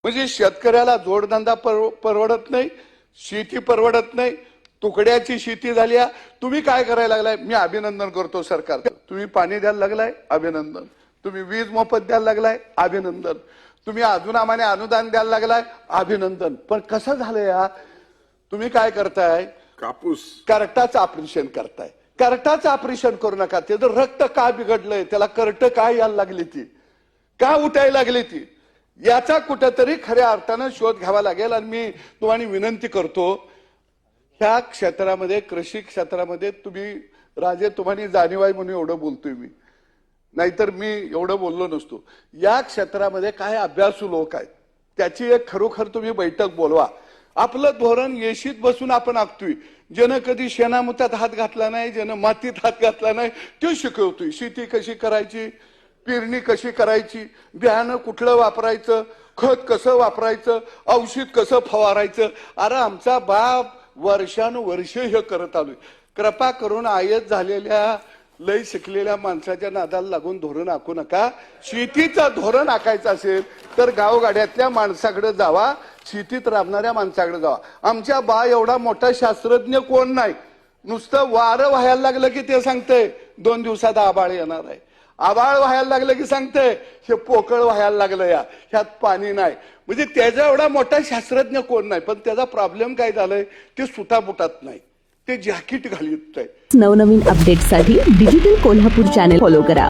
म्हणजे शेतकऱ्याला जोडधंदा परवडत नाही, शेती परवडत नाही, तुकड्याची शेती झाली. तुम्ही काय करायला लागलाय? मी अभिनंदन करतो सरकार. तुम्ही पाणी द्यायला लागलाय, अभिनंदन. तुम्ही वीज मोफत द्यायला लागलाय, अभिनंदन. तुम्ही अजून आम्हाला अनुदान द्यायला लागलाय, अभिनंदन. पण कसं झालंय या, तुम्ही काय करताय? कापूस करटाचं ऑपरेशन करताय. करटाचं ऑपरेशन करू नका. त्याचं रक्त का बिघडलंय, त्याला करट काय यायला लागली, ती का उठायला लागली, ती याचा कुठेतरी खऱ्या अर्थानं शोध घ्यावा लागेल. आणि मी तुम्हाला विनंती करतो, ह्या क्षेत्रामध्ये, कृषी क्षेत्रामध्ये तुम्ही राजे, तुम्हाला जाणीव आहे म्हणून एवढं बोलतोय मी, नाहीतर मी एवढं बोललो नसतो. या क्षेत्रामध्ये काय अभ्यासू लोक आहेत, त्याची एक खरोखर तुम्ही बैठक बोलवा. आपलं धोरण येशीत बसून आपण आखतोय. ज्यानं कधी शेणामुतात हात घातला नाही, ज्यानं मातीत हात घातला नाही, ते शिकवतोय. शेती कशी करायची, पेरणी कशी करायची, बियाणं कुठलं वापरायचं, खत कसं वापरायचं, औषध कसं फवारायचं. अरे आमचा बाप वर्षानुवर्ष हे करत आलोय. कृपा करून आयत झालेल्या, लय शिकलेल्या माणसाच्या नादाला लागून धोरण आखू नका. शेतीचं धोरण आखायचं असेल तर गावगाड्यातल्या माणसाकडे जावा, शेतीत राबणाऱ्या माणसाकडे जावा. आमच्या बा एवढा मोठा शास्त्रज्ञ कोण नाही. नुसतं वारं व्हायला लागलं की ते सांगतंय 2 दिवसात आबाळ येणार आहे. आबाळ व्हायला लागलं की सांगतंय हे पोकळ व्हायला लागलं, या ह्यात पाणी नाही. म्हणजे त्याचा एवढा मोठा शास्त्रज्ञ कोण नाही. पण त्याचा प्रॉब्लेम काय झालाय, ते सुटाबुटात नाही, ते जॅकेट घालीत आहे. नवनवीन अपडेटसाठी डिजिटल कोल्हापूर चॅनेल फॉलो करा.